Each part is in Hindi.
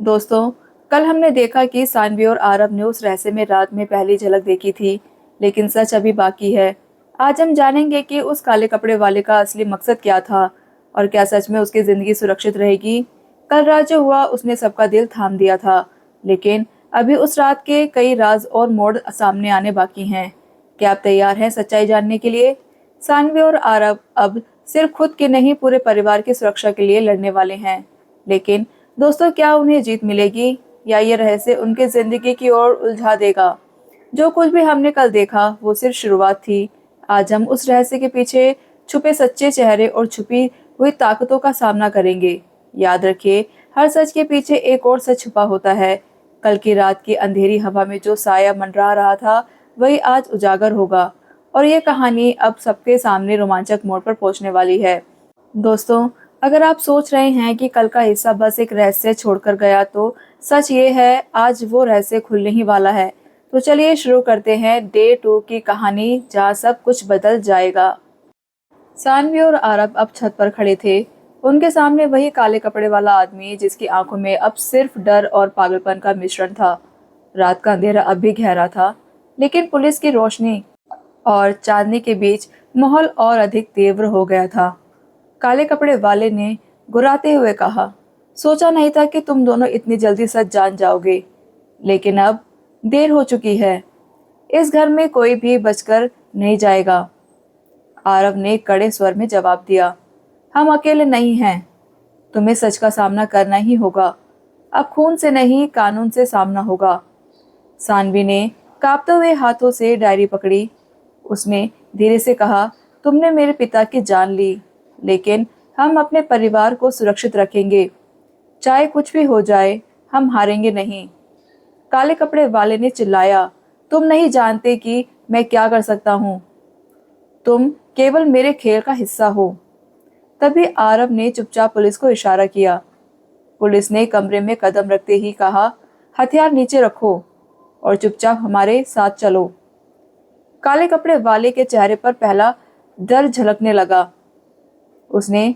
दोस्तों, कल हमने देखा कि सानवी और आरव ने उस रहस्य में रात में पहली झलक देखी थी, लेकिन सच अभी बाकी है। आज हम जानेंगे कि उस काले कपड़े वाले का असली मकसद क्या था और क्या सच में उसकी जिंदगी सुरक्षित रहेगी। कल रात जो हुआ उसने सबका दिल थाम दिया था, लेकिन अभी उस रात के कई राज और मोड़ सामने आने बाकी हैं। क्या आप तैयार हैं सच्चाई जानने के लिए? सानवी और आरव अब सिर्फ खुद के नहीं पूरे परिवार की सुरक्षा के लिए लड़ने वाले हैं। लेकिन दोस्तों, क्या उन्हें जीत मिलेगी या ये रहस्य उनकी जिंदगी की ओर उलझा देगा? जो कुछ भी हमने कल देखा वो सिर्फ शुरुआत थी। आज हम उस रहस्य के पीछे छुपे सच्चे चेहरे और छुपी हुई ताकतों का सामना करेंगे। याद रखिए, हर सच के पीछे एक और सच छुपा होता है। कल की रात की अंधेरी हवा में जो साया मंडरा रहा था वही आज उजागर होगा, और ये कहानी अब सबके सामने रोमांचक मोड़ पर पहुंचने वाली है। दोस्तों, अगर आप सोच रहे हैं कि कल का हिस्सा बस एक रहस्य छोड़कर गया, तो सच ये है आज वो रहस्य खुलने ही वाला है। तो चलिए शुरू करते हैं डे 2 की कहानी, जहां सब कुछ बदल जाएगा। सानवी और आरब अब छत पर खड़े थे। उनके सामने वही काले कपड़े वाला आदमी जिसकी आंखों में अब सिर्फ डर और पागलपन का मिश्रण था। रात का अंधेरा अब भी गहरा था, लेकिन पुलिस की रोशनी और चांदनी के बीच माहौल और अधिक तीव्र हो गया था। काले कपड़े वाले ने गुर्राते हुए कहा, सोचा नहीं था कि तुम दोनों इतनी जल्दी सच जान जाओगे, लेकिन अब देर हो चुकी है। इस घर में कोई भी बचकर नहीं जाएगा। आरव ने कड़े स्वर में जवाब दिया, हम अकेले नहीं हैं। तुम्हें सच का सामना करना ही होगा। अब खून से नहीं, कानून से सामना होगा। सानवी ने कांपते हुए हाथों से डायरी पकड़ी। उसने धीरे से कहा, तुमने मेरे पिता की जान ली, लेकिन हम अपने परिवार को सुरक्षित रखेंगे। चाहे कुछ भी हो जाए, हम हारेंगे नहीं। काले कपड़े वाले ने चिल्लाया, तुम नहीं जानते कि मैं क्या कर सकता हूँ। तुम केवल मेरे खेल का हिस्सा हो। तभी आरव ने चुपचाप पुलिस को इशारा किया। पुलिस ने कमरे में कदम रखते ही कहा, हथियार नीचे रखो और चुपचाप हमारे साथ चलो। काले कपड़े वाले के चेहरे पर पहला डर झलकने लगा। उसने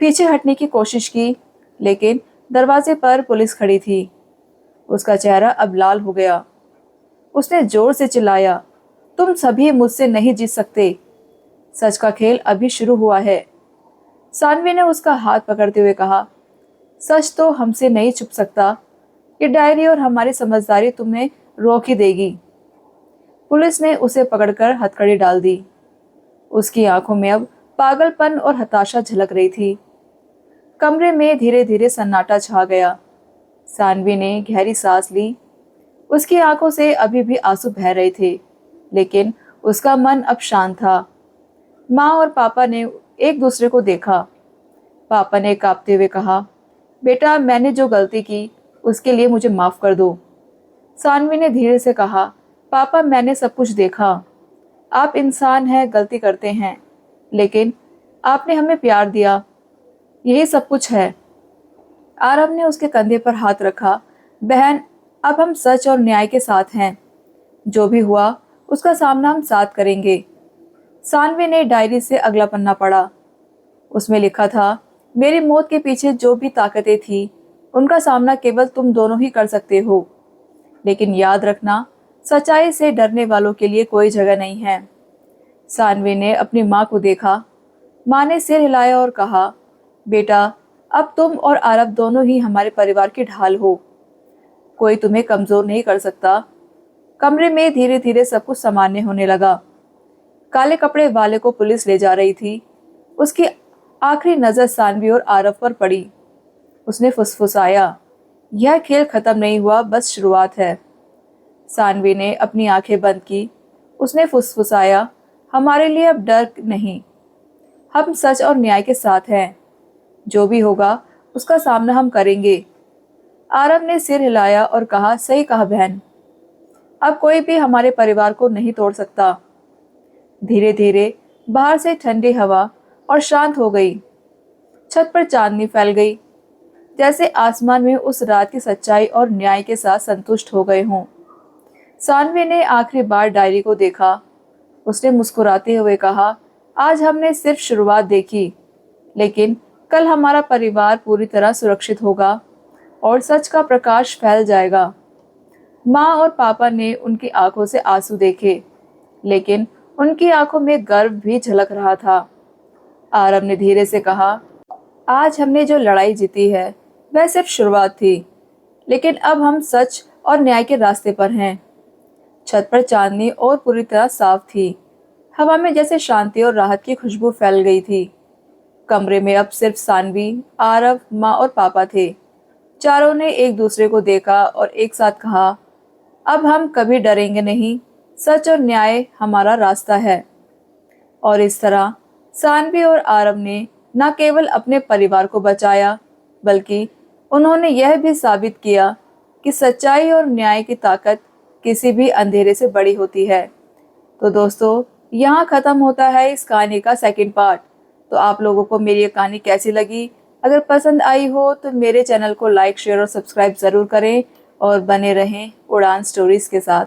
पीछे हटने की कोशिश की, लेकिन दरवाजे पर पुलिस खड़ी थी। उसका चेहरा अब लाल हो गया। उसने जोर से चिल्लाया, तुम सभी मुझसे नहीं जीत सकते। सच का खेल अभी शुरू हुआ है। सानवी ने उसका हाथ पकड़ते हुए कहा, सच तो हमसे नहीं छुप सकता। ये डायरी और हमारी समझदारी तुम्हें रोक ही देगी। पुलिस ने उसे पकड़कर हथकड़ी डाल दी। उसकी आंखों में अब पागलपन और हताशा झलक रही थी। कमरे में धीरे धीरे सन्नाटा छा गया। सानवी ने गहरी सांस ली। उसकी आंखों से अभी भी आंसू बह रहे थे, लेकिन उसका मन अब शांत था। माँ और पापा ने एक दूसरे को देखा। पापा ने कांपते हुए कहा, बेटा, मैंने जो गलती की उसके लिए मुझे माफ कर दो। सानवी ने धीरे से कहा, पापा, मैंने सब कुछ देखा। आप इंसान हैं, गलती करते हैं, लेकिन आपने हमें प्यार दिया, यही सब कुछ है। आरव ने उसके कंधे पर हाथ रखा। बहन, अब हम सच और न्याय के साथ हैं। जो भी हुआ उसका सामना हम साथ करेंगे। सानवी ने डायरी से अगला पन्ना पढ़ा। उसमें लिखा था, मेरी मौत के पीछे जो भी ताकतें थी उनका सामना केवल तुम दोनों ही कर सकते हो। लेकिन याद रखना, सच्चाई से डरने वालों के लिए कोई जगह नहीं है। सानवी ने अपनी माँ को देखा। माँ ने सिर हिलाया और कहा, बेटा, अब तुम और आरव दोनों ही हमारे परिवार की ढाल हो। कोई तुम्हें कमजोर नहीं कर सकता। कमरे में धीरे धीरे सब कुछ सामान्य होने लगा। काले कपड़े वाले को पुलिस ले जा रही थी। उसकी आखिरी नजर सानवी और आरव पर पड़ी। उसने फुसफुसाया, यह खेल खत्म नहीं हुआ, बस शुरुआत है। सानवी ने अपनी आंखें बंद की। उसने फुसफुसाया, हमारे लिए अब डर नहीं, हम सच और न्याय के साथ हैं। जो भी होगा उसका सामना हम करेंगे। आरव ने सिर हिलाया और कहा, सही कहा बहन, अब कोई भी हमारे परिवार को नहीं तोड़ सकता। धीरे धीरे बाहर से ठंडी हवा और शांत हो गई। छत पर चांदनी फैल गई, जैसे आसमान में उस रात की सच्चाई और न्याय के साथ संतुष्ट हो गए हों। सानवी ने आखिरी बार डायरी को देखा। उसने मुस्कुराते हुए कहा, आज हमने सिर्फ शुरुआत देखी, लेकिन कल हमारा परिवार पूरी तरह सुरक्षित होगा। और सच का प्रकाश फैल जाएगा। माँ और पापा ने उनकी आंखों से आंसू देखे, लेकिन उनकी आंखों में गर्व भी झलक रहा था। आरव ने धीरे से कहा, आज हमने जो लड़ाई जीती है वह सिर्फ शुरुआत थी, लेकिन अब हम सच और न्याय के रास्ते पर हैं। छत पर चांदनी और पूरी तरह साफ थी। हवा में जैसे शांति और राहत की खुशबू फैल गई थी। कमरे में अब सिर्फ सानवी, आरव, माँ और पापा थे। चारों ने एक दूसरे को देखा और एक साथ कहा, अब हम कभी डरेंगे नहीं, सच और न्याय हमारा रास्ता है। और इस तरह सानवी और आरव ने न केवल अपने परिवार को बचाया, बल्कि उन्होंने यह भी साबित किया कि सच्चाई और न्याय की ताकत किसी भी अंधेरे से बड़ी होती है। तो दोस्तों, यहाँ खत्म होता है इस कहानी का सेकंड पार्ट। तो आप लोगों को मेरी ये कहानी कैसी लगी? अगर पसंद आई हो तो मेरे चैनल को लाइक, शेयर और सब्सक्राइब ज़रूर करें और बने रहें उड़ान स्टोरीज के साथ।